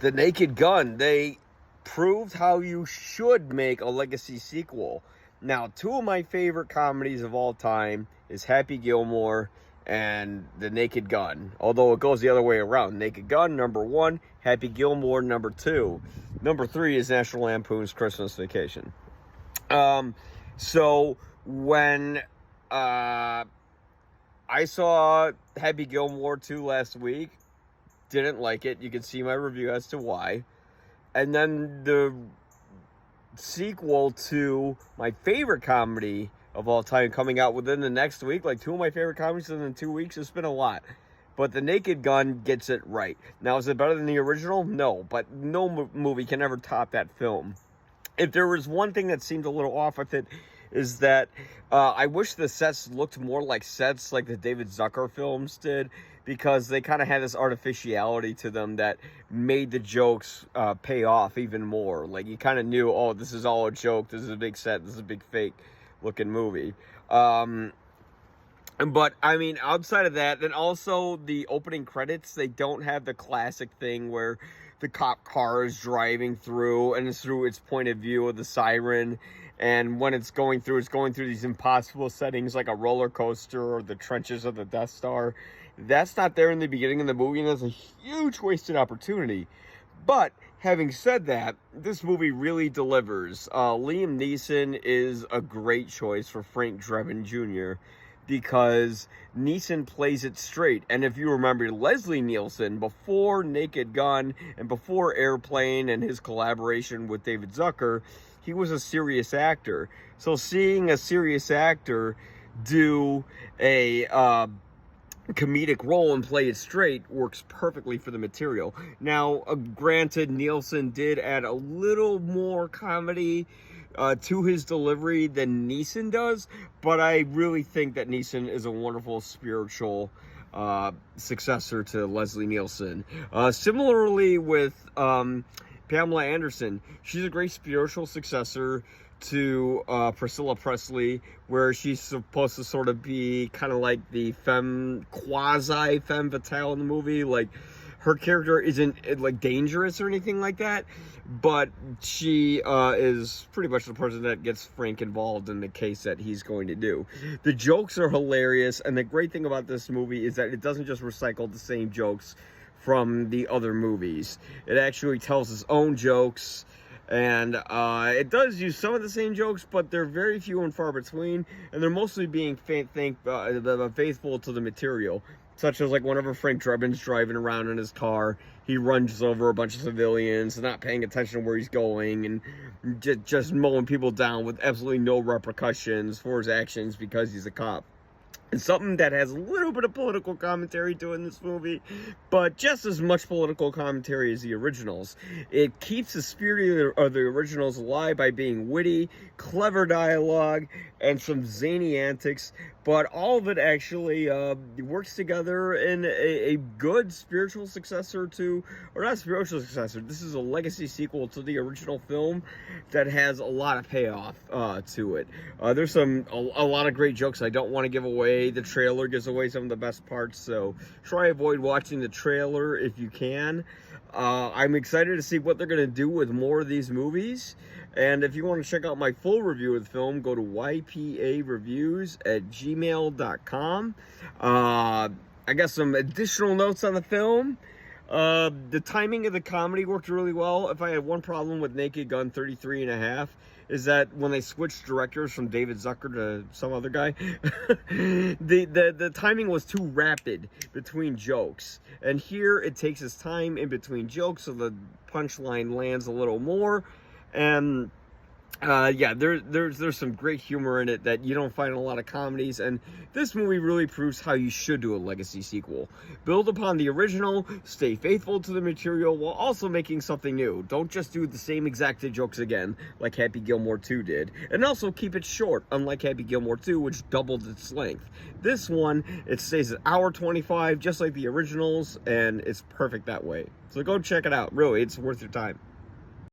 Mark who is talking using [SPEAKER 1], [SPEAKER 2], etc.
[SPEAKER 1] The Naked Gun, they proved how you should make a legacy sequel. Now, two of my favorite comedies of all time is Happy Gilmore and The Naked Gun. Although it goes the other way around. Naked Gun, number one. Happy Gilmore, number two. Number three is National Lampoon's Christmas Vacation. So when I saw Happy Gilmore 2 last week, didn't like it. You can see my review as to why. And then the sequel to my favorite comedy of all time coming out within the next week, like two of my favorite comedies within 2 weeks, it's been a lot. But The Naked Gun gets it right. Now, is it better than the original? No, but no movie can ever top that film. If there was one thing that seemed a little off with it, is that I wish the sets looked more like sets like the David Zucker films did, because they kind of had this artificiality to them that made the jokes pay off even more. Like, you kind of knew, oh, this is all a joke, this is a big set, this is a big fake looking movie. But, I mean, outside of that, then also the opening credits, they don't have the classic thing where the cop car is driving through, and it's through its point of view of the siren, and when it's going through these impossible settings like a roller coaster or the trenches of the Death Star. That's not there in the beginning of the movie, and that's a huge wasted opportunity. But, having said that, this movie really delivers. Liam Neeson is a great choice for Frank Drebin Jr., because Neeson plays it straight. And if you remember Leslie Nielsen, before Naked Gun and before Airplane and his collaboration with David Zucker, he was a serious actor. So seeing a serious actor do a comedic role and play it straight works perfectly for the material. Now, granted, Nielsen did add a little more comedy to his delivery than Neeson does, but I really think that Neeson is a wonderful spiritual successor to Leslie Nielsen. Similarly with Pamela Anderson, she's a great spiritual successor to Priscilla Presley, where she's supposed to sort of be kind of like the quasi femme fatale in the movie. Like, her character isn't like dangerous or anything like that, but she is pretty much the person that gets Frank involved in the case that he's going to do. The jokes are hilarious, and the great thing about this movie is that it doesn't just recycle the same jokes from the other movies. It actually tells its own jokes, and it does use some of the same jokes, but they're very few and far between, and they're mostly being faithful to the material. Such as, like, whenever Frank Drebin's driving around in his car, he runs over a bunch of civilians, not paying attention to where he's going, and just mowing people down with absolutely no repercussions for his actions because he's a cop. It's something that has a little bit of political commentary to it in this movie, but just as much political commentary as the originals. It keeps the spirit of the originals alive by being witty, clever dialogue, and some zany antics, but all of it actually works together in a good spiritual successor to, or not spiritual successor, this is a legacy sequel to the original film that has a lot of payoff to it. There's a lot of great jokes I don't want to give away. The trailer gives away some of the best parts, so try avoid watching the trailer if you can. I'm excited to see what they're going to do with more of these movies, and if you want to check out my full review of the film, go to ypareviews@gmail.com. I got some additional notes on the film. The timing of the comedy worked really well. If I had one problem with Naked Gun 33 and a half, is that when they switched directors from David Zucker to some other guy, the timing was too rapid between jokes. And here it takes its time in between jokes, so the punchline lands a little more. And yeah, there's some great humor in it that you don't find in a lot of comedies, and this movie really proves how you should do a legacy sequel. Build upon the original, stay faithful to the material, while also making something new. Don't just do the same exact jokes again, like Happy Gilmore 2 did. And also keep it short, unlike Happy Gilmore 2, which doubled its length. This one, it stays at hour 25, just like the originals, and it's perfect that way. So go check it out. Really, it's worth your time.